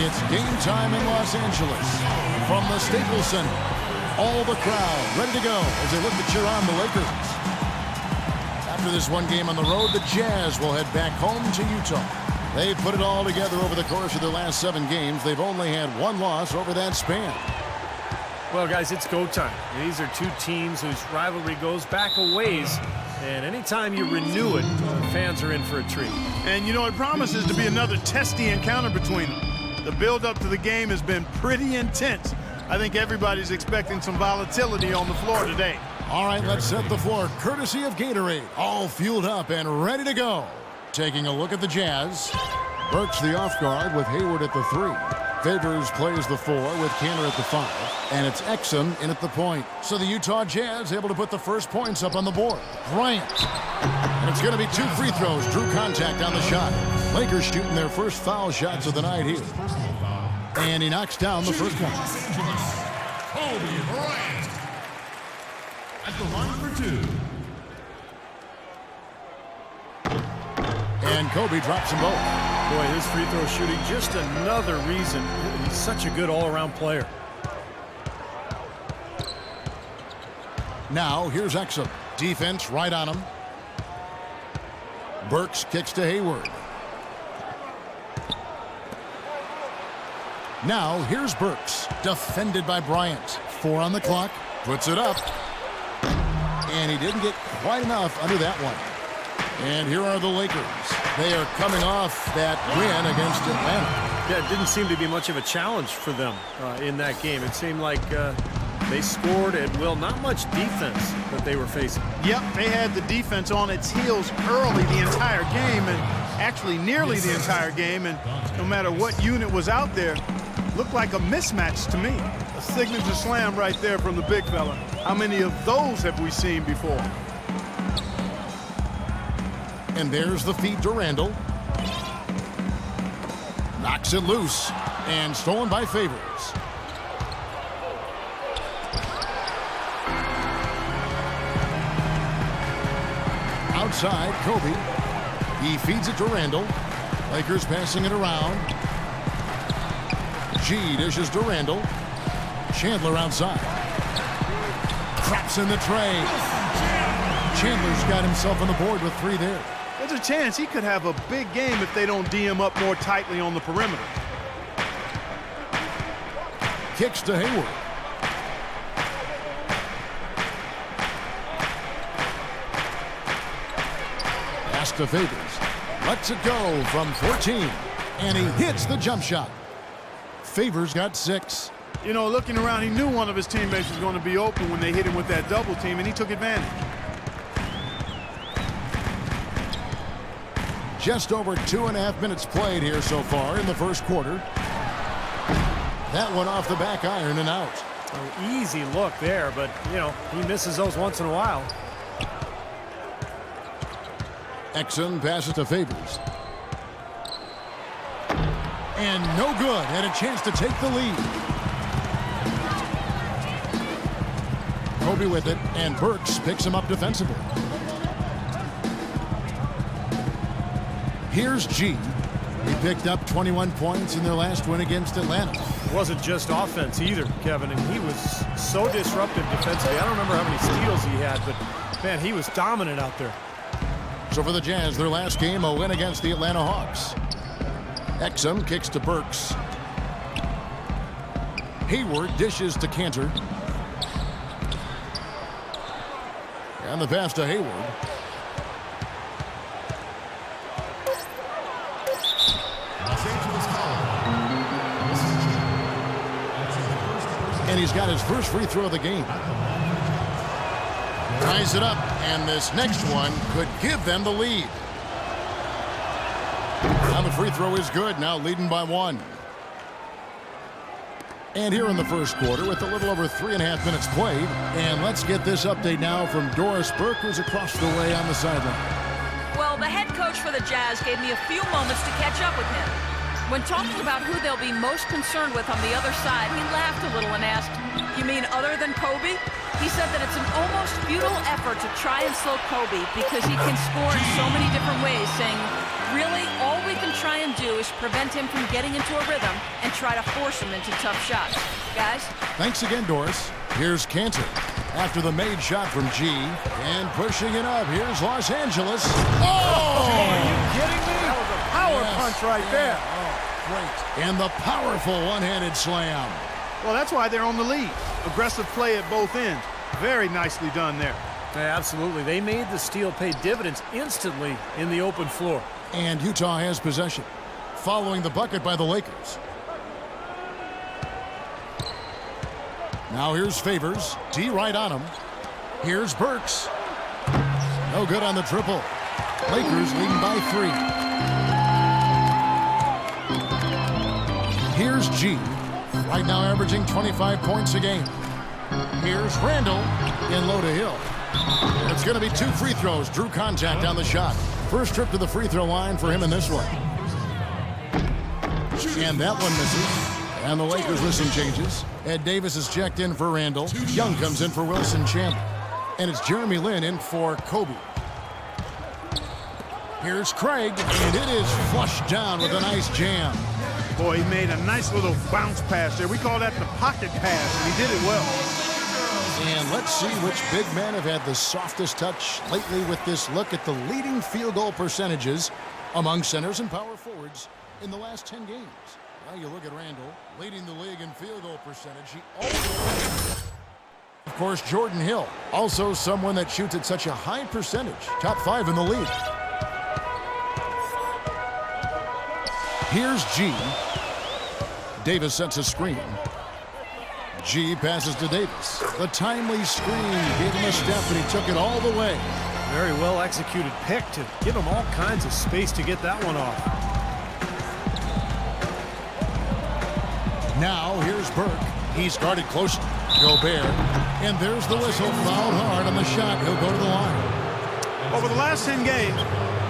It's game time in Los Angeles. From the Staples Center, all the crowd ready to go as they look to cheer on the Lakers. After this one game on the road, the Jazz will head back home to Utah. They've put it all together over the course of their last 7 games. They've only had 1 loss over that span. Well, guys, it's go time. These are 2 teams whose rivalry goes back a ways. And anytime you renew it, fans are in for a treat. And, you know, it promises to be another testy encounter between them. The build-up to the game has been pretty intense. I think everybody's expecting some volatility on the floor today. All right, let's set the floor courtesy of Gatorade. All fueled up and ready to go. Taking a look at the Jazz. Burks the off guard with Hayward at the 3. Favors plays the 4 with Kanter at the 5. And it's Exum in at the point. So the Utah Jazz able to put the first points up on the board. Bryant. And it's going to be 2 free throws. Drew contact on the shot. Lakers shooting their first foul shots of the night here. And he knocks down the first one. Kobe Bryant at the line for 2. And Kobe drops them both. Boy, his free throw shooting, just another reason he's such a good all-around player. Now, here's Exum. Defense right on him. Burks kicks to Hayward. Now, here's Burks. Defended by Bryant. 4 on the clock. Puts it up. And he didn't get quite enough under that one. And here are the Lakers. They are coming off that win against Atlanta. Yeah, it didn't seem to be much of a challenge for them in that game. It seemed like they scored at will. Not much defense that they were facing. Yep, they had the defense on its heels early the entire game, and actually nearly the entire game. And no matter what unit was out there, looked like a mismatch to me. A signature slam right there from the big fella. How many of those have we seen before? And there's the feed to Randall. Knocks it loose. And stolen by Favors. Outside, Kobe. He feeds it to Randall. Lakers passing it around. G dishes to Randall. Chandler outside. Traps in the tray. Chandler's got himself on the board with 3 there. There's a chance he could have a big game if they don't D him up more tightly on the perimeter. Kicks to Hayward. Pass to Favors. Lets it go from 14. And he hits the jump shot. Favors got 6. You know, looking around, he knew one of his teammates was going to be open when they hit him with that double team, and he took advantage. Just over 2.5 minutes played here so far in the first quarter. That one off the back iron and out. An easy look there, but, you know, he misses those once in a while. Exum passes to Favors. And no good. Had a chance to take the lead. Kobe with it, and Burks picks him up defensively. Here's G. He picked up 21 points in their last win against Atlanta. It wasn't just offense either, Kevin, and he was so disruptive defensively. I don't remember how many steals he had, but, man, he was dominant out there. So for the Jazz, their last game, a win against the Atlanta Hawks. Exum kicks to Burks. Hayward dishes to Kanter. And the pass to Hayward. And he's got his first free throw of the game. Ties it up, and this next one could give them the lead. Now the free throw is good, now leading by 1. And here in the first quarter with a little over 3.5 minutes played. And let's get this update now from Doris Burke, who's across the way on the sideline. Well, the head coach for the Jazz gave me a few moments to catch up with him. When talking about who they'll be most concerned with on the other side, he laughed a little and asked, "You mean other than Kobe?" He said that it's an almost futile effort to try and slow Kobe because he can score in so many different ways, saying, really, all we can try and do is prevent him from getting into a rhythm and try to force him into tough shots. Guys? Thanks again, Doris. Here's Cantor after the made shot from G. And pushing it up, here's Los Angeles. Oh! Are you kidding me? That was a power punch right there. Oh, great. And the powerful one-handed slam. Well, that's why they're on the lead. Aggressive play at both ends. Very nicely done there. Yeah, absolutely. They made the steal pay dividends instantly in the open floor. And Utah has possession, following the bucket by the Lakers. Now here's Favors. D right on him. Here's Burks. No good on the triple. Lakers leading by 3. Here's G. Right now averaging 25 points a game. Here's Randall in low to Hill. And it's going to be 2 free throws. Drew contact on the shot. First trip to the free throw line for him in this one. And that one misses. And the Lakers with some changes. Ed Davis is checked in for Randall. Young comes in for Wilson Chandler. And it's Jeremy Lin in for Kobe. Here's Craig, and it is flushed down with a nice jam. Boy, he made a nice little bounce pass there. We call that the pocket pass, and he did it well. And let's see which big men have had the softest touch lately with this look at the leading field goal percentages among centers and power forwards in the last 10 games. Now you look at Randall, leading the league in field goal percentage. He also, of course, Jordan Hill, also someone that shoots at such a high percentage. Top 5 in the league. Here's G. Davis sets a screen. G passes to Davis. The timely screen gave him a step, and he took it all the way. Very well executed pick to give him all kinds of space to get that one off. Now here's Burke. He's guarded closely. Gobert. And there's the whistle. Fouled hard on the shot. He'll go to the line. Over the last 10 games,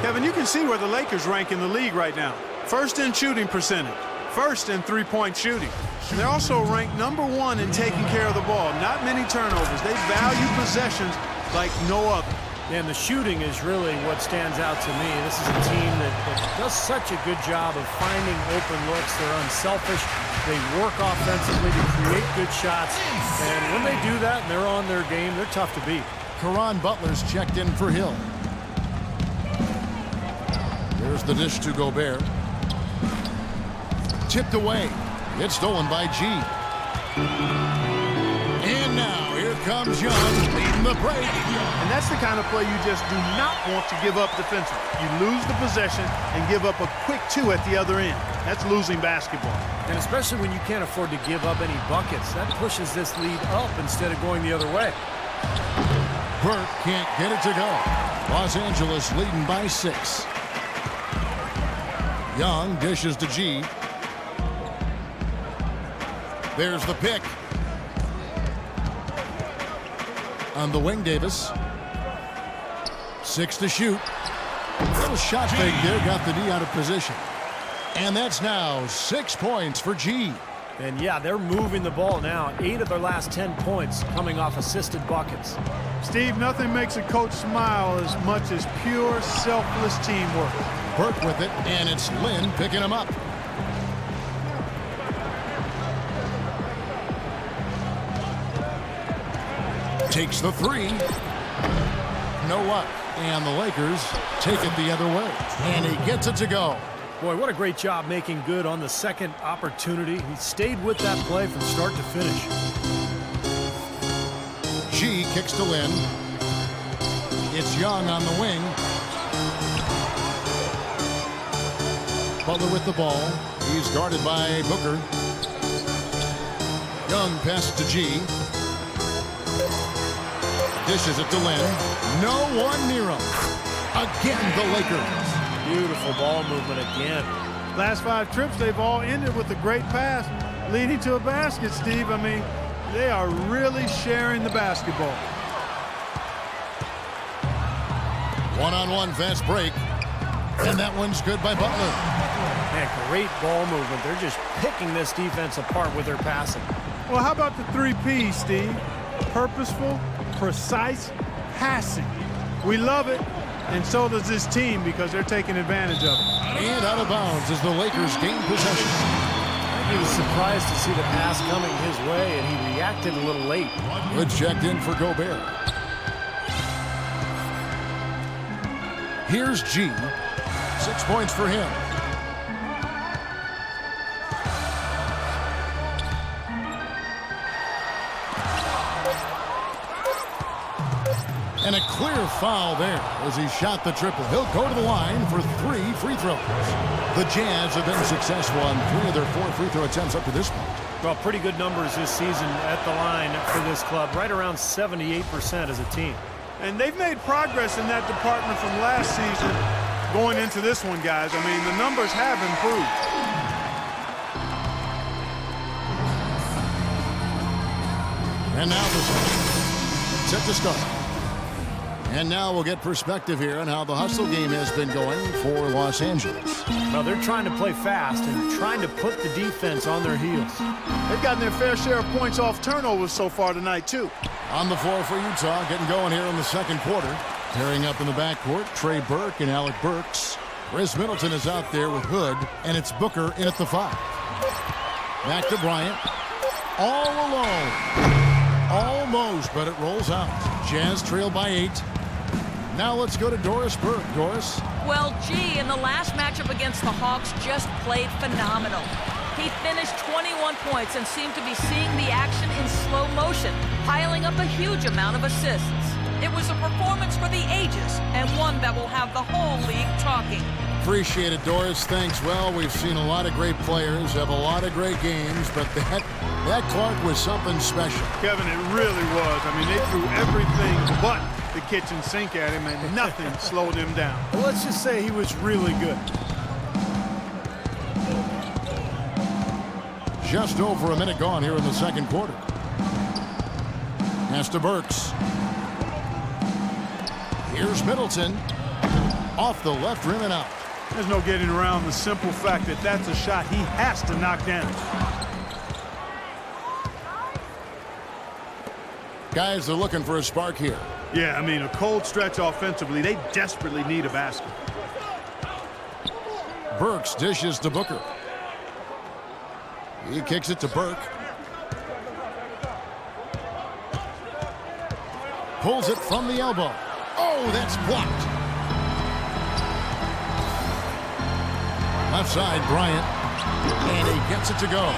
Kevin, you can see where the Lakers rank in the league right now. First in shooting percentage. First in three-point shooting. They're also ranked #1 in taking care of the ball. Not many turnovers. They value possessions like no other. And the shooting is really what stands out to me. This is a team that does such a good job of finding open looks. They're unselfish. They work offensively to create good shots. And when they do that and they're on their game, they're tough to beat. Caron Butler's checked in for Hill. There's the dish to Gobert. Tipped away. It's stolen by G. And now here comes Young leading the break. And that's the kind of play you just do not want to give up defensively. You lose the possession and give up a quick 2 at the other end. That's losing basketball. And especially when you can't afford to give up any buckets, that pushes this lead up instead of going the other way. Burke can't get it to go. Los Angeles leading by 6. Young dishes to G. There's the pick. On the wing, Davis. 6 to shoot. Little shot fake there, got the D out of position. And that's now 6 points for G. And yeah, they're moving the ball now. 8 of their last 10 points coming off assisted buckets. Steve, nothing makes a coach smile as much as pure, selfless teamwork. Burke with it, and it's Lin picking him up. Takes the 3. No luck. And the Lakers take it the other way. And he gets it to go. Boy, what a great job making good on the second opportunity. He stayed with that play from start to finish. G kicks to Lin. It's Young on the wing. Butler with the ball. He's guarded by Booker. Young passes to G. Dishes it to Lin. No one near him. Again, the Lakers. Beautiful ball movement again. Last 5 trips, they've all ended with a great pass leading to a basket, Steve. I mean, they are really sharing the basketball. One-on-one fast break. And that one's good by Butler. Man, great ball movement. They're just picking this defense apart with their passing. Well, how about the 3 Ps, Steve? Purposeful, precise, passing. We love it, and so does this team because they're taking advantage of it. And out of bounds as the Lakers gain possession. He was surprised to see the pass coming his way, and he reacted a little late. Good checked in for Gobert. Here's G. 6 points for him. And a clear foul there as he shot the triple. He'll go to the line for 3 free throws. The Jazz have been successful on 3 of their 4 free throw attempts up to this point. Well, pretty good numbers this season at the line for this club, right around 78% as a team. And they've made progress in that department from last season going into this one, guys. I mean, the numbers have improved. And now this set to start. And now we'll get perspective here on how the hustle game has been going for Los Angeles. Well, they're trying to play fast and trying to put the defense on their heels. They've gotten their fair share of points off turnovers so far tonight, too. On the floor for Utah, getting going here in the second quarter. Pairing up in the backcourt, Trey Burke and Alec Burks. Chris Middleton is out there with Hood, and it's Booker in at the 5. Back to Bryant. All alone. Almost, but it rolls out. Jazz trail by 8. Now let's go to Doris Burke. Doris? Well, G, in the last matchup against the Hawks, just played phenomenal. He finished 21 points and seemed to be seeing the action in slow motion, piling up a huge amount of assists. It was a performance for the ages, and one that will have the whole league talking. Appreciate it, Doris. Thanks. Well, we've seen a lot of great players, have a lot of great games, but that Clark was something special. Kevin, it really was. I mean, they threw everything but the kitchen sink at him, and nothing slowed him down. Well, let's just say he was really good. Just over a minute gone here in the second quarter. Pass to Burks. Here's Middleton. Off the left rim and out. There's no getting around the simple fact that that's a shot he has to knock down. Guys, they're looking for a spark here. Yeah, I mean, a cold stretch offensively. They desperately need a basket. Burks dishes to Booker. He kicks it to Burke. Pulls it from the elbow. Oh, that's blocked. Left side, Bryant. And he gets it to go.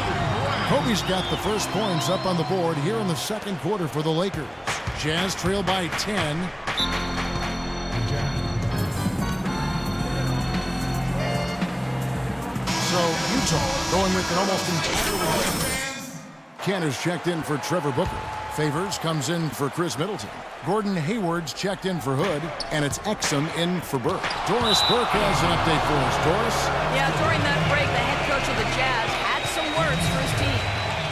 Kobe's got the first points up on the board here in the second quarter for the Lakers. Jazz trail by 10. So Utah going with an almost entirely. Cantor's checked in for Trevor Booker. Favors comes in for Chris Middleton. Gordon Hayward's checked in for Hood, and it's Exum in for Burke. Doris Burke has an update for us. Doris? Yeah, during that break, the head coach of the Jazz had some words for his team.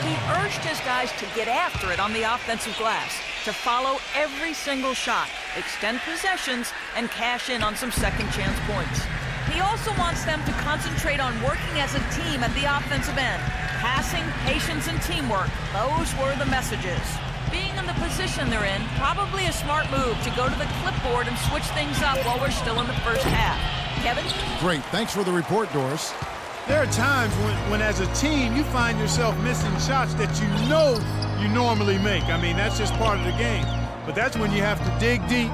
He urged his guys to get after it on the offensive glass, to follow every single shot, extend possessions, and cash in on some second chance points. He also wants them to concentrate on working as a team at the offensive end. Passing, patience, and teamwork. Those were the messages. Being in the position they're in, probably a smart move to go to the clipboard and switch things up while we're still in the first half. Kevin? Great. Thanks for the report, Doris. There are times when as a team, you find yourself missing shots that you know you normally make. I mean, that's just part of the game. But that's when you have to dig deep,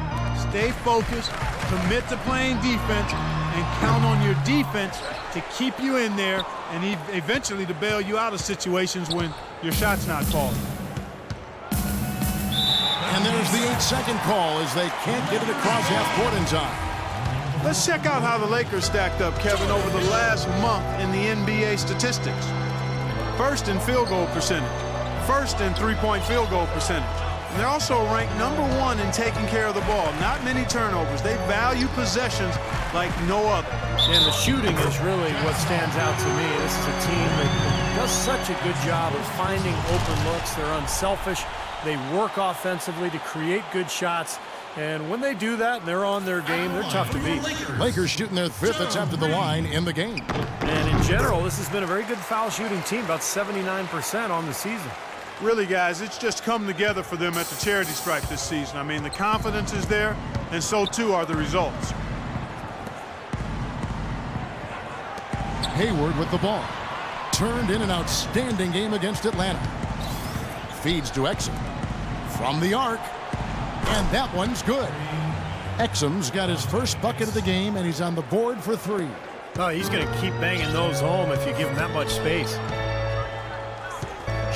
stay focused, commit to playing defense, and count on your defense to keep you in there and eventually to bail you out of situations when your shot's not falling. And there's the 8-second call as they can't get it across half court in time. Let's check out how the Lakers stacked up, Kevin, over the last month in the NBA statistics. First in field goal percentage, first in three-point field goal percentage. And they're also ranked #1 in taking care of the ball. Not many turnovers. They value possessions like no other. And the shooting is really what stands out to me. This is a team that does such a good job of finding open looks. They're unselfish. They work offensively to create good shots. And when they do that and they're on their game, they're tough to beat. Lakers shooting their 5th attempt at the line in the game. And in general, this has been a very good foul shooting team, about 79% on the season. Really, guys, it's just come together for them at the charity stripe this season. I mean, the confidence is there. and so too are the results. Hayward with the ball. Turned in an outstanding game against Atlanta. Feeds to Exum. From the arc. And that one's good. Exum's got his first bucket of the game, and he's on the board for 3. Oh, he's going to keep banging those home if you give him that much space.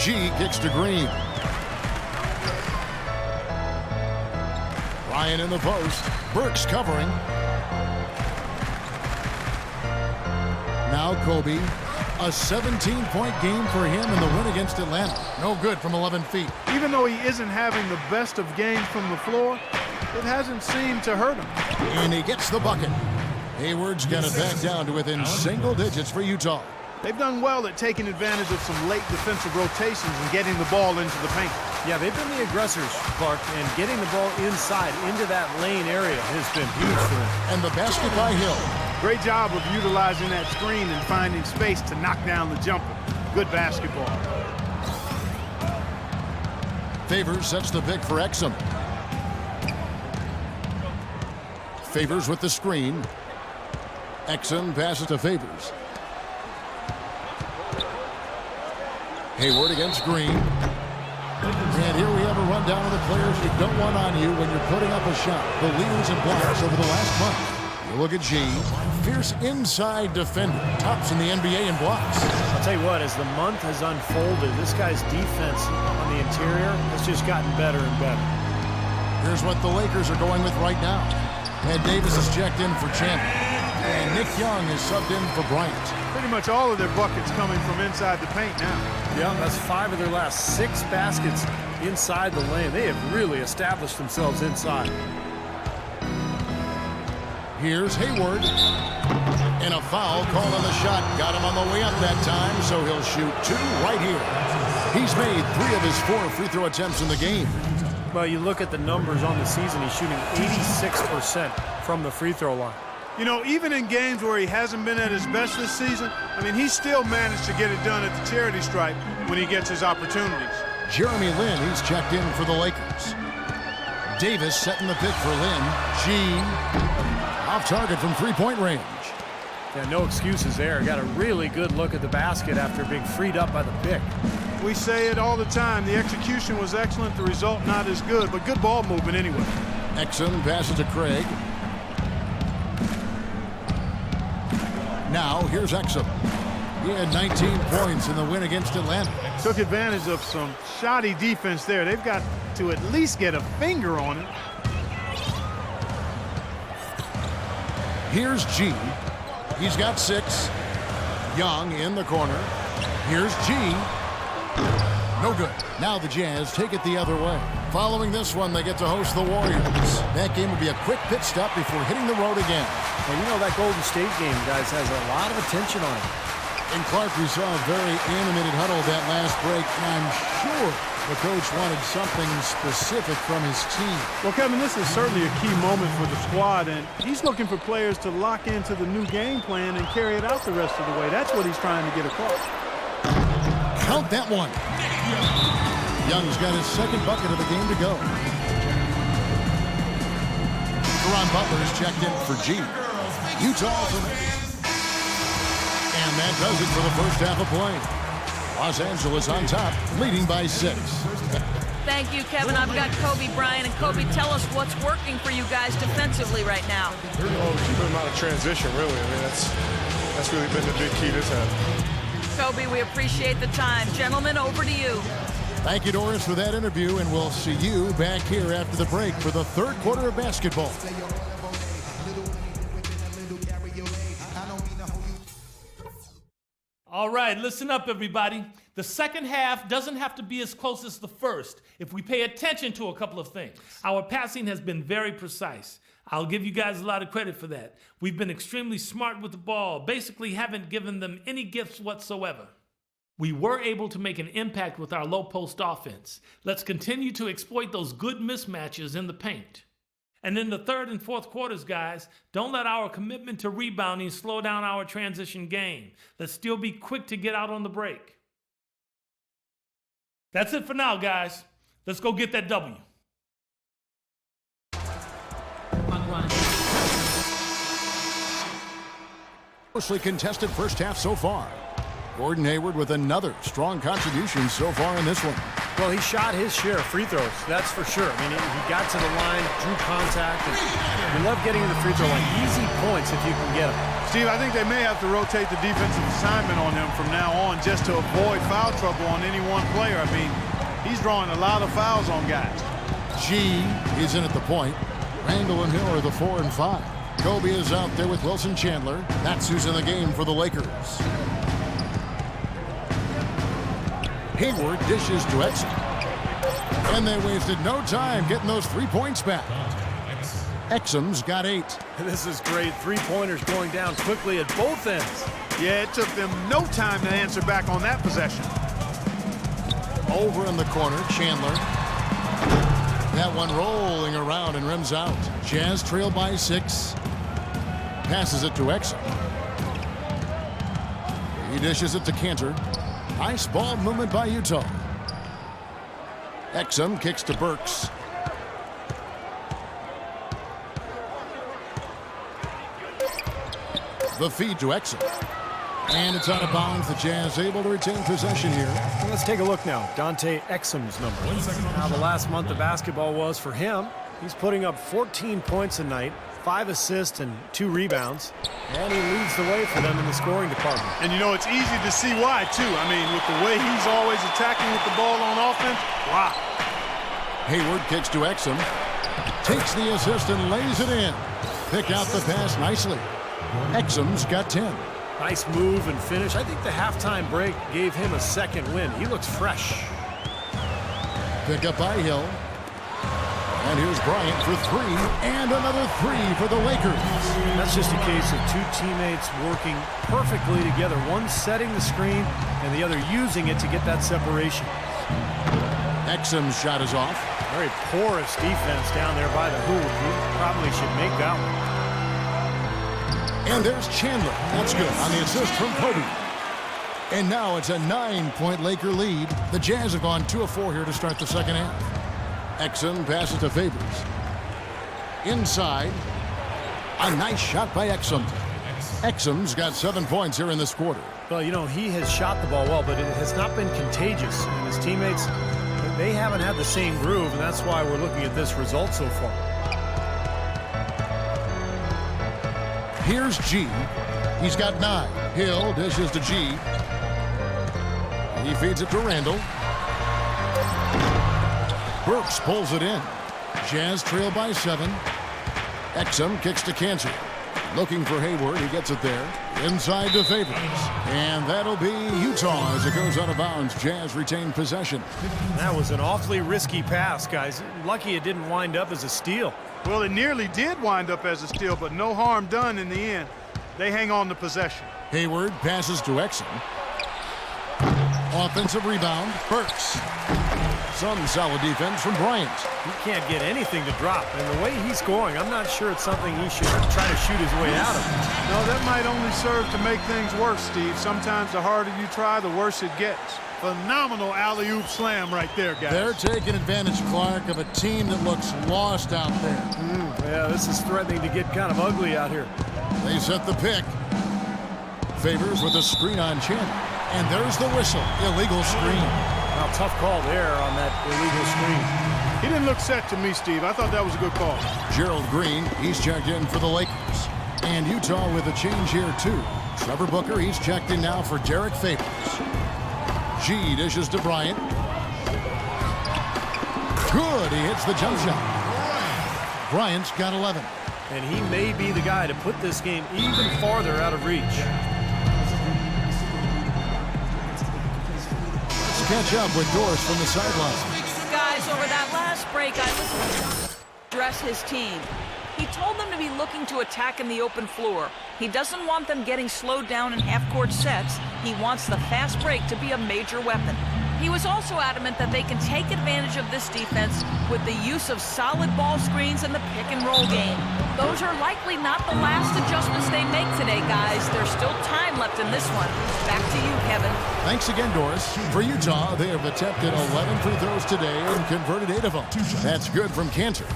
G kicks to Green. Ryan in the post. Burks covering. Now Kobe. A 17-point game for him in the win against Atlanta. No good from 11 feet. Even though he isn't having the best of games from the floor, it hasn't seemed to hurt him. And he gets the bucket. Hayward's got it back down to within single digits for Utah. They've done well at taking advantage of some late defensive rotations and getting the ball into the paint. Yeah, they've been the aggressors, Clark, and getting the ball inside into that lane area has been huge for them. And the basket by Hill. Great job of utilizing that screen and finding space to knock down the jumper. Good basketball. Favors sets the pick for Exum. Favors with the screen. Exum passes to Favors. Hayward against Green. And here we have a rundown of the players you don't want on you when you're putting up a shot. The leaders and blocks over the last month. You look at G. Fierce inside defender. Tops in the NBA in blocks. I'll tell you what, as the month has unfolded, this guy's defense on the interior has just gotten better and better. Here's what the Lakers are going with right now. Ed Davis is checked in for Chandler. And Nick Young is subbed in for Bryant. Pretty much all of their buckets coming from inside the paint now. Yeah, that's 5 of their last 6 baskets inside the lane. They have really established themselves inside. Here's Hayward. And a foul call on the shot. Got him on the way up that time, so he'll shoot 2 right here. He's made 3 of his 4 free throw attempts in the game. Well, you look at the numbers on the season, he's shooting 86% from the free throw line. You know, even in games where he hasn't been at his best this season, I mean, he still managed to get it done at the charity stripe when he gets his opportunities. Jeremy Lin, he's checked in for the Lakers. Davis setting the pick for Lin. G off target from three-point range. Yeah, no excuses there. Got a really good look at the basket after being freed up by the pick. We say it all the time. The execution was excellent, the result not as good, but good ball movement anyway. Exum passes to Craig. Now, here's Exum. He had 19 points in the win against Atlanta. Took advantage of some shoddy defense there. They've got to at least get a finger on it. Here's G. He's got 6. Young in the corner. Here's G. No good. Now the Jazz take it the other way. Following this one, they get to host the Warriors. That game will be a quick pit stop before hitting the road again. Well, you know, that Golden State game, guys, has a lot of attention on it. And Clark, we saw a very animated huddle that last break, and I'm sure the coach wanted something specific from his team. Well, Kevin, this is certainly a key moment for the squad, and he's looking for players to lock into the new game plan and carry it out the rest of the way. That's what he's trying to get across. Count that one. Young's got his second bucket of the game to go. Caron Butler's checked in for G. Utah from... And that does it for the first half of play. Los Angeles on top, leading by 6. Thank you, Kevin. I've got Kobe Bryant. And Kobe, tell us what's working for you guys defensively right now. Keeping them out of transition, really. I mean, that's really been the big key this half. Kobe, we appreciate the time. Gentlemen, over to you. Thank you, Doris, for that interview, and we'll see you back here after the break for the third quarter of basketball. All right, listen up, everybody. The second half doesn't have to be as close as the first if we pay attention to a couple of things. Our passing has been very precise. I'll give you guys a lot of credit for that. We've been extremely smart with the ball, basically haven't given them any gifts whatsoever. We were able to make an impact with our low post offense. Let's continue to exploit those good mismatches in the paint. And in the third and fourth quarters, guys, don't let our commitment to rebounding slow down our transition game. Let's still be quick to get out on the break. That's it for now, guys. Let's go get that W. Mostly contested first half so far. Gordon Hayward with another strong contribution so far in this one. Well, he shot his share of free throws, that's for sure. I mean, he got to the line, drew contact, and we love getting to the free throw line. Easy points if you can get them. Steve, I think they may have to rotate the defensive assignment on him from now on just to avoid foul trouble on any one player. I mean, he's drawing a lot of fouls on guys. G is in at the point. Randall and Hill are the 4 and 5. Kobe is out there with Wilson Chandler. That's who's in the game for the Lakers. Hayward dishes to Exum. And they wasted no time getting those 3 points back. Exum's got 8. This is great. Three-pointers going down quickly at both ends. Yeah, it took them no time to answer back on that possession. Over in the corner, Chandler. That one rolling around and rims out. Jazz trail by 6. Passes it to Exum. He dishes it to Cantor. Nice ball movement by Utah. Exum kicks to Burks. The feed to Exum. And it's out of bounds. The Jazz able to retain possession here. Well, let's take a look now. Dante Exum's number. How the last month of basketball was for him. He's putting up 14 points a night, 5 assists and 2 rebounds. And he leads the way for them in the scoring department. And, you know, it's easy to see why, too. I mean, with the way he's always attacking with the ball on offense, wow. Hayward kicks to Exum. Takes the assist and lays it in. Pick out the pass nicely. Exum's got 10. Nice move and finish. I think the halftime break gave him a second win. He looks fresh. Pick up by Hill. And here's Bryant for 3. And another 3 for the Lakers. That's just a case of 2 teammates working perfectly together. One setting the screen and the other using it to get that separation. Exum's shot is off. Very porous defense down there by the hoop. He probably should make that one. And there's Chandler. That's good on the assist from Kobe. And now it's a 9-point Laker lead. The Jazz have gone 2 of 4 here to start the second half. Exum passes to Favors. Inside. A nice shot by Exum. Exum's got 7 points here in this quarter. Well, you know, he has shot the ball well, but it has not been contagious. And his teammates, they haven't had the same groove, and that's why we're looking at this result so far. Here's G. He's got 9. Hill dishes to G. He feeds it to Randall. Burks pulls it in. Jazz trail by 7. Exum kicks to Cantor. Looking for Hayward. He gets it there. Inside to Favors. And that'll be Utah as it goes out of bounds. Jazz retain possession. That was an awfully risky pass, guys. Lucky it didn't wind up as a steal. Well, it nearly did wind up as a steal, but no harm done in the end. They hang on to possession. Hayward passes to Exum. Offensive rebound, Burks. Some solid defense from Bryant. He can't get anything to drop, and the way he's scoring, I'm not sure it's something he should try to shoot his way out of. No, that might only serve to make things worse, Steve. Sometimes the harder you try, the worse it gets. Phenomenal alley-oop slam right there, guys. They're taking advantage, Clark, of a team that looks lost out there. Yeah, this is threatening to get kind of ugly out here. They set the pick. Favors with a screen on Chandler. And there's the whistle. Illegal screen. Now, tough call there on that illegal screen. He didn't look set to me, Steve. I thought that was a good call. Gerald Green, he's checked in for the Lakers. And Utah with a change here, too. Trevor Booker, he's checked in now for Derek Favors. G dishes to Bryant. Good, he hits the jump shot. Bryant's got 11. And he may be the guy to put this game even farther out of reach. Let's catch up with Doris from the sideline. Guys, over that last break, I listened to him address his team. He told them to be looking to attack in the open floor. He doesn't want them getting slowed down in half-court sets. He wants the fast break to be a major weapon. He was also adamant that they can take advantage of this defense with the use of solid ball screens and the pick-and-roll game. Those are likely not the last adjustments they make today, guys. There's still time left in this one. Back to you, Kevin. Thanks again, Doris. For Utah, they have attempted 11 free throws today and converted 8 of them. That's good from Cantor.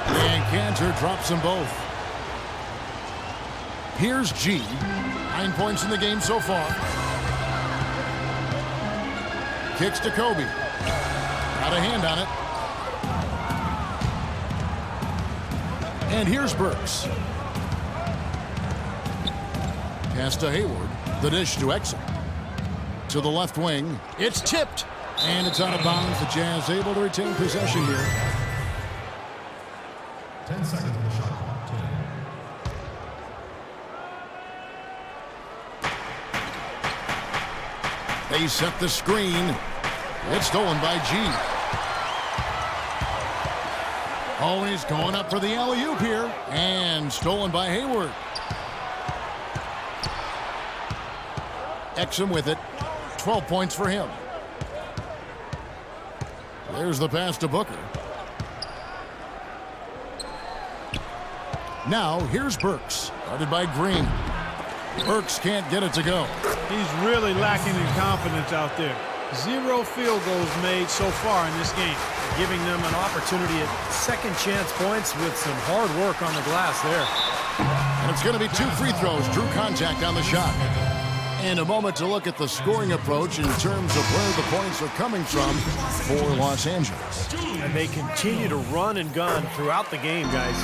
And Cantor drops them both. Here's G. 9 points in the game so far. Kicks to Kobe. Got a hand on it. And here's Burks. Pass to Hayward. The dish to Exum. To the left wing. It's tipped. And it's out of bounds. The Jazz able to retain possession here. 10 seconds on the shot clock. 10. They set the screen. It's stolen by G. Always going up for the alley-oop here. And stolen by Hayward. Exum with it. 12 points for him. There's the pass to Booker. Now, here's Burks. Guarded by Green. Burks can't get it to go. He's really lacking in confidence out there. 0 field goals made so far in this game. Giving them an opportunity at second chance points with some hard work on the glass there. And it's going to be 2 free throws. Drew contact on the shot. And a moment to look at the scoring approach in terms of where the points are coming from for Los Angeles. And they continue to run and gun throughout the game, guys.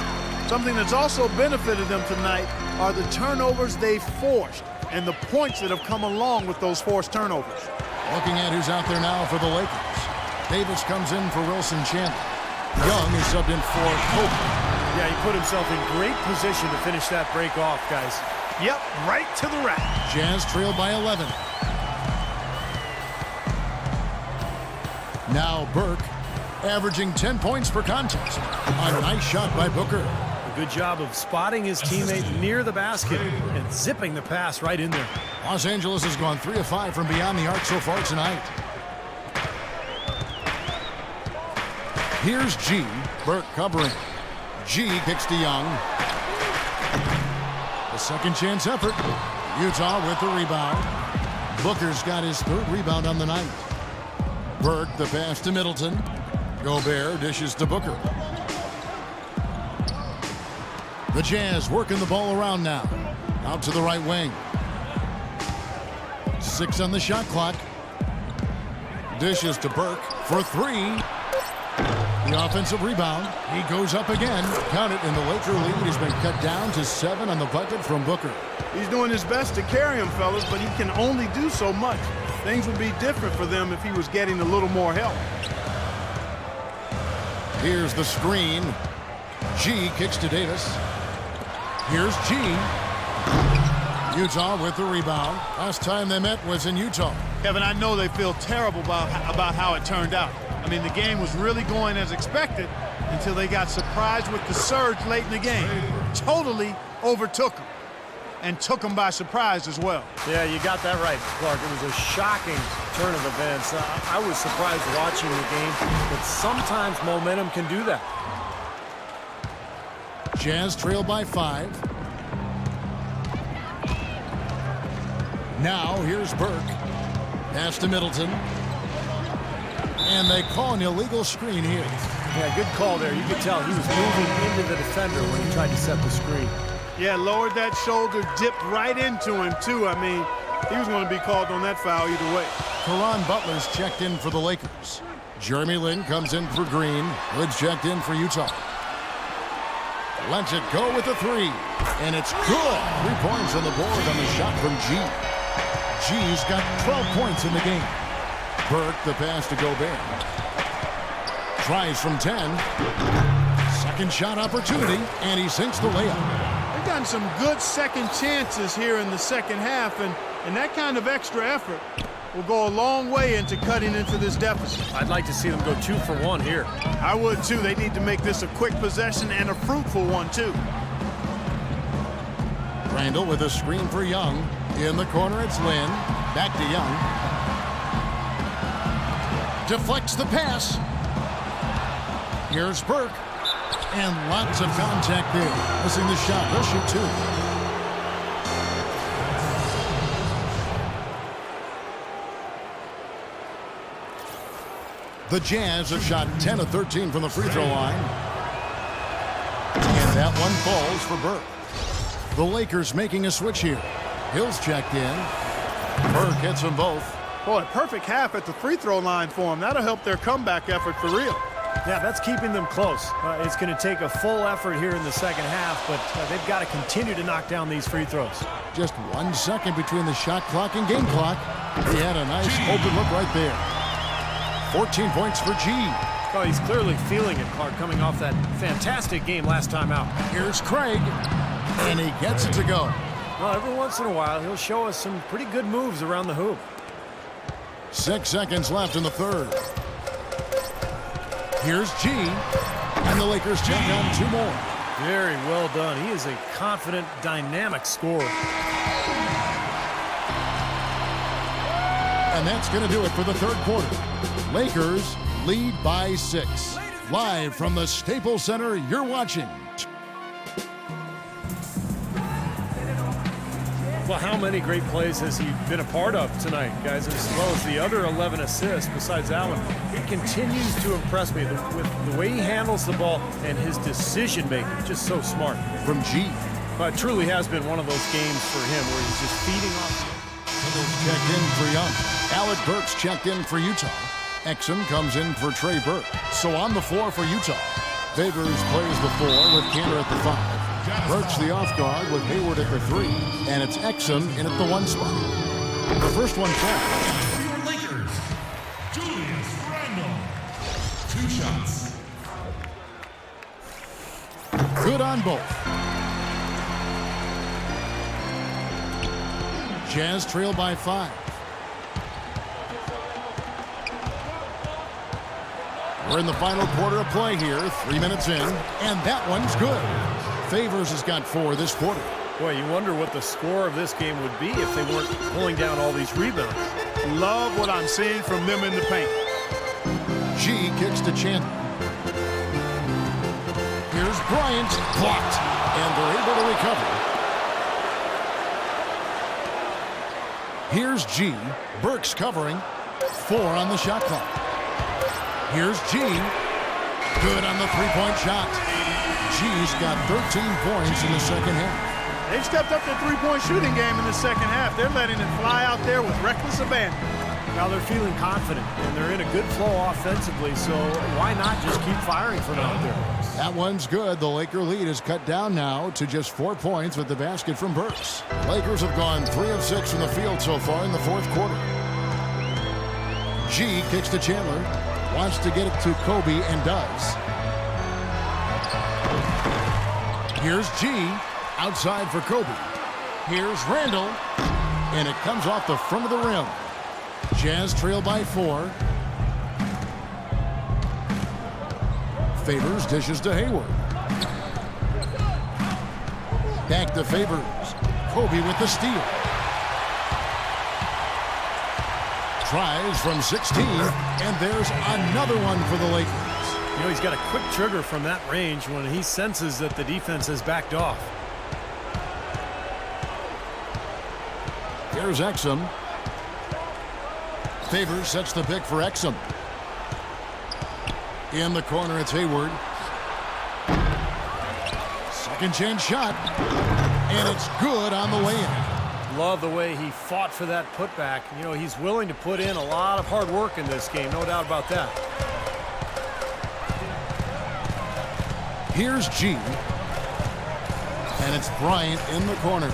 Something that's also benefited them tonight are the turnovers they've forced and the points that have come along with those forced turnovers. Looking at who's out there now for the Lakers. Davis comes in for Wilson Chandler. Young is subbed in for Kobe. Yeah, he put himself in great position to finish that break off, guys. Yep, right to the rack. Jazz trailed by 11. Now Burke, averaging 10 points per contest. A nice shot by Booker. A good job of spotting his teammate near the basket and zipping the pass right in there. Los Angeles has gone 3 of 5 from beyond the arc so far tonight. Here's G. Burke covering. G kicks to Young. A second chance effort. Utah with the rebound. Booker's got his 3rd rebound on the night. Burke the pass to Middleton. Gobert dishes to Booker. The Jazz working the ball around now. Out to the right wing. 6 on the shot clock. Dishes to Burke for 3. The offensive rebound. He goes up again. Count it, and the Laker lead has been cut down to 7 on the bucket from Booker. He's doing his best to carry him, fellas, but he can only do so much. Things would be different for them if he was getting a little more help. Here's the screen. G kicks to Davis. Here's G. Utah with the rebound. Last time they met was in Utah. Kevin, I know they feel terrible about how it turned out. I mean, the game was really going as expected until they got surprised with the surge late in the game. Totally overtook them and took them by surprise as well. Yeah, you got that right, Clark. It was a shocking turn of events. I was surprised watching the game, but sometimes momentum can do that. Jazz trail by 5. Now here's Burke. Pass to Middleton. And they call an illegal screen here. Yeah, good call there. You could tell he was moving into the defender when he tried to set the screen. Yeah, lowered that shoulder, dipped right into him, too. I mean, he was going to be called on that foul either way. Caron Butler's checked in for the Lakers. Jeremy Lin comes in for Green. Hood's checked in for Utah. Lets it go with the 3. And it's good. 3 points on the board on the shot from G. G's got 12 points in the game. Burke the pass to Gobert. Tries from 10. Second shot opportunity, and he sinks the layup. They've gotten some good second chances here in the second half, and that kind of extra effort will go a long way into cutting into this deficit. I'd like to see them go 2 for 1 here. I would, too. They need to make this a quick possession and a fruitful one, too. Randall with a screen for Young. In the corner, it's Lin. Back to Young. Deflects the pass. Here's Burke. And lots of contact there. Missing the shot. He'll shoot 2. The Jazz have shot 10 of 13 from the free throw line. And that one falls for Burke. The Lakers making a switch here. Hill's checked in. Burke hits them both. Boy, perfect half at the free throw line for them. That'll help their comeback effort for real. Yeah, that's keeping them close. It's going to take a full effort here in the second half, but they've got to continue to knock down these free throws. Just 1 second between the shot clock and game clock. He had a nice open look right there. 14 points for G. Oh, he's clearly feeling it, Clark, coming off that fantastic game last time out. Here's Craig, and he gets it to go. Well, every once in a while, he'll show us some pretty good moves around the hoop. 6 seconds left in the third. Here's G, and the Lakers check on 2 more. Very well done. He is a confident, dynamic scorer. And that's going to do it for the third quarter. Lakers lead by 6. Live from the Staples Center, you're watching. Well, how many great plays has he been a part of tonight, guys, as well as the other 11 assists besides that one? He continues to impress me with the way he handles the ball and his decision-making. Just so smart. From G. It truly has been one of those games for him where he's just feeding off. Checked in for Young. Alec Burks checked in for Utah. Exum comes in for Trey Burke. So on the floor for Utah, Favors plays the 4 with Cantor at the 5. Burks the off guard with Hayward at the 3. And it's Exum in at the 1 spot. The first one foul. For your Lakers, Julius Randle. 2 shots. Good on both. Jazz trail by 5. We're in the final quarter of play here, 3 minutes in, and that one's good. Favors has got 4 this quarter. Boy, you wonder what the score of this game would be if they weren't pulling down all these rebounds. Love what I'm seeing from them in the paint. G kicks to Chandler. Here's Bryant, blocked, and they're able to recover. Here's G, Burks covering, 4 on the shot clock. Here's G, good on the 3-point shot. G's got 13 points in the second half. They've stepped up their 3-point shooting game in the second half. They're letting it fly out there with reckless abandon. Now they're feeling confident, and they're in a good flow offensively, so why not just keep firing from out there? That one's good. The Laker lead is cut down now to just 4 points with the basket from Burks. Lakers have gone 3 of 6 from the field so far in the fourth quarter. G kicks to Chandler. Wants to get it to Kobe and does. Here's G, outside for Kobe. Here's Randle, and it comes off the front of the rim. Jazz trail by 4. Favors dishes to Hayward. Back to Favors. Kobe with the steal. Tries from 16, and there's another one for the Lakers. You know, he's got a quick trigger from that range when he senses that the defense has backed off. Here's Exum. Favors sets the pick for Exum. In the corner, it's Hayward. Second chance shot, and it's good on the way in. Love the way he fought for that putback. You know, he's willing to put in a lot of hard work in this game, no doubt about that. Here's G. And it's Bryant in the corner.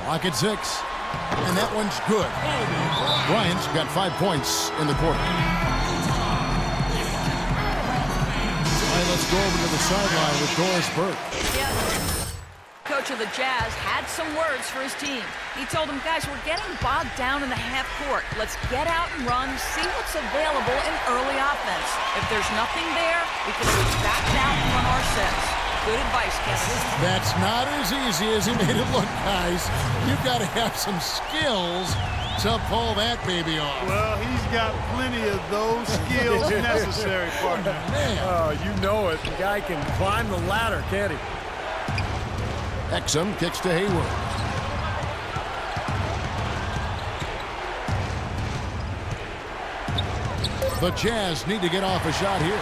Clock at 6. And that one's good. Bryant's got 5 points in the quarter. All right, let's go over to the sideline with Doris Burke. Yeah. Coach of the Jazz had some words for his team. He told them, guys, we're getting bogged down in the half court. Let's get out and run, see what's available in early offense. If there's nothing there, we can switch back down and run our sets. Good advice, Kevin. That's not as easy as he made it look, guys. You've got to have some skills to pull that baby off. Well, he's got plenty of those skills necessary, partner. Man. Oh, you know it. The guy can climb the ladder, can't he? Exum kicks to Hayward. The Jazz need to get off a shot here.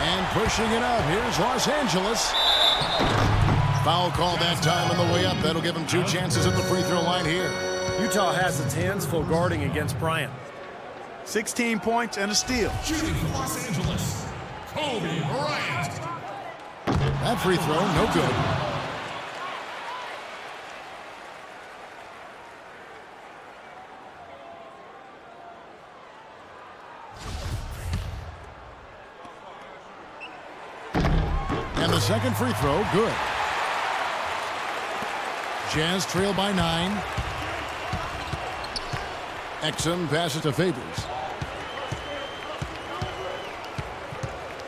And pushing it up, here's Los Angeles. Foul call that time on the way up. That'll give him 2 chances at the free throw line here. Utah has its hands full guarding against Bryant. 16 points and a steal. Shooting for Los Angeles, Kobe Bryant. That free throw, no good. And the second free throw, good. Jazz trail by 9. Exum passes to Favors.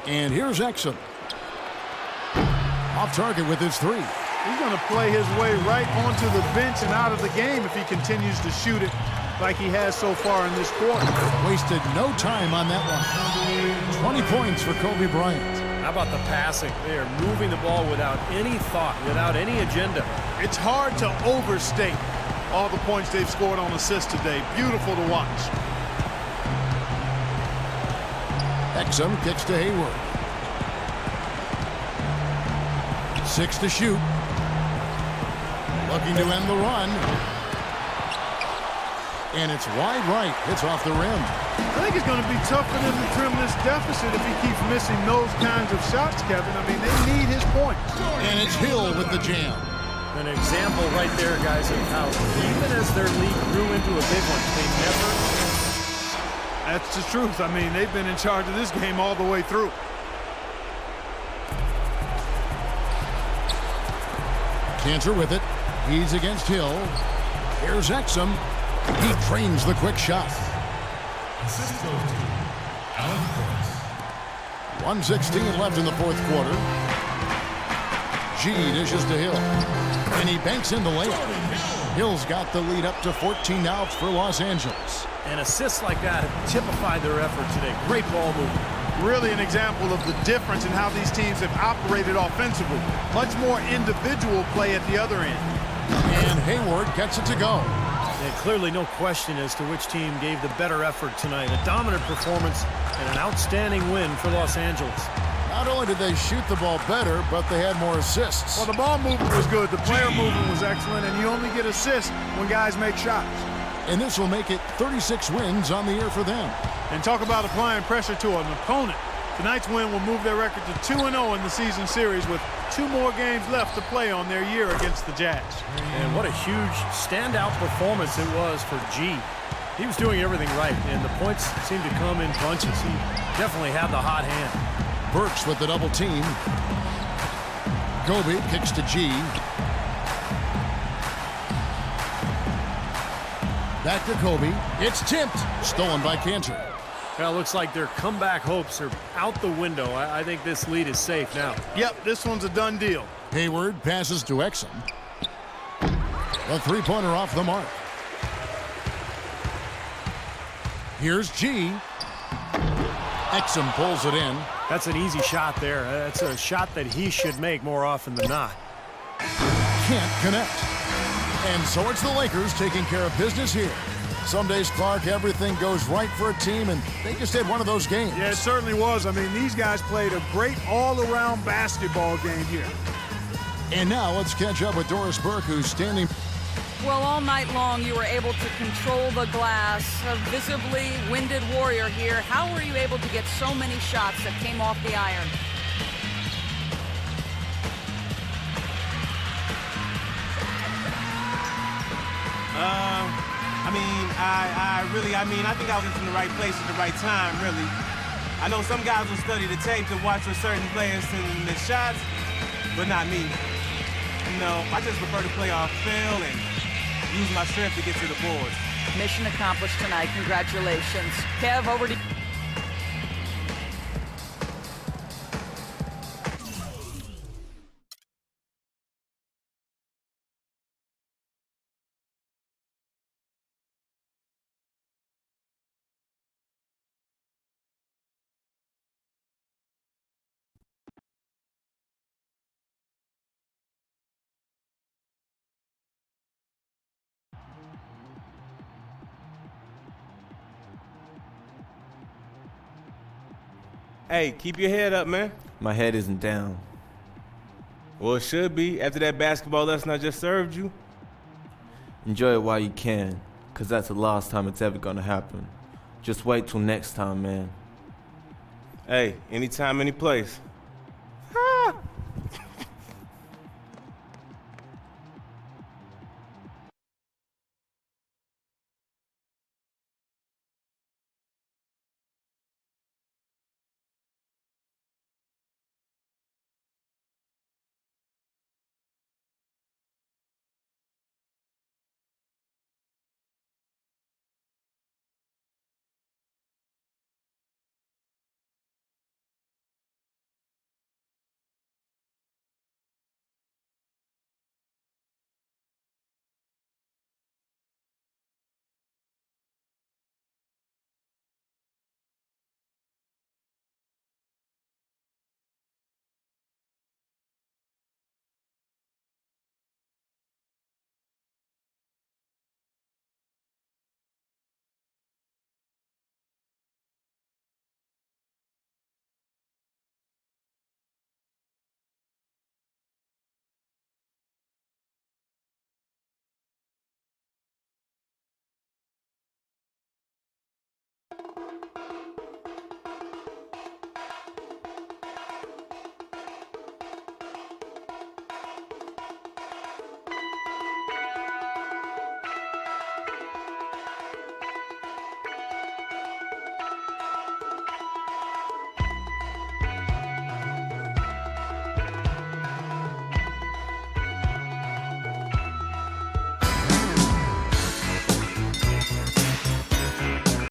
And here's Exum. Off target with his 3. He's going to play his way right onto the bench and out of the game if he continues to shoot it like he has so far in this quarter. Wasted no time on that one. 20 points for Kobe Bryant. How about the passing? They are moving the ball without any thought, without any agenda. It's hard to overstate all the points they've scored on assists today. Beautiful to watch. Exum kicks to Hayward. 6 to shoot. Looking to end the run. And it's wide right. It's off the rim. I think it's going to be tough for them to trim this deficit if he keeps missing those kinds of shots, Kevin. I mean, they need his points. And it's Hill with the jam. An example right there, guys, of how even as their lead grew into a big one, they never... That's the truth. I mean, they've been in charge of this game all the way through. Cantor with it. He's against Hill. Here's Exum. He trains the quick shot. Assist goes to Alec Burks. 1:16 left in the fourth quarter. G dishes to Hill. And he banks in the layup. Hill's got the lead up to 14 now for Los Angeles. And assists like that have typified their effort today. Great ball movement. Really an example of the difference in how these teams have operated offensively. Much more individual play at the other end. And Hayward gets it to go. And clearly no question as to which team gave the better effort tonight. A dominant performance and an outstanding win for Los Angeles. Not only did they shoot the ball better, but they had more assists. Well, the ball movement was good. The player movement was excellent, and you only get assists when guys make shots. And this will make it 36 wins on the year for them. And talk about applying pressure to an opponent. Tonight's win will move their record to 2-0 in the season series with 2 more games left to play on their year against the Jazz. And what a huge standout performance it was for G. He was doing everything right, and the points seemed to come in bunches. He definitely had the hot hand. Burks with the double team. Kobe kicks to G. Back to Kobe. It's tipped. Stolen by Cantor. Well, it looks like their comeback hopes are out the window. I think this lead is safe now. Yep, this one's a done deal. Hayward passes to Exum. A three-pointer off the mark. Here's G. Exum pulls it in. That's an easy shot there. That's a shot that he should make more often than not. Can't connect. And so it's the Lakers taking care of business here. Some days, Clark, everything goes right for a team, and they just had one of those games. Yeah, it certainly was. I mean, these guys played a great all-around basketball game here. And now let's catch up with Doris Burke, who's standing. Well, all night long you were able to control the glass. A visibly winded warrior here. How were you able to get so many shots that came off the iron? I think I was in the right place at the right time, really. I know some guys will study the tape to watch for certain players and miss shots, but not me. You know, I just prefer to play off feel and use my strength to get to the boards. Mission accomplished tonight. Congratulations. Kev, over to you. Hey, keep your head up, man. My head isn't down. Well, it should be after that basketball lesson I just served you. Enjoy it while you can, because that's the last time it's ever gonna happen. Just wait till next time, man. Hey, anytime, any place.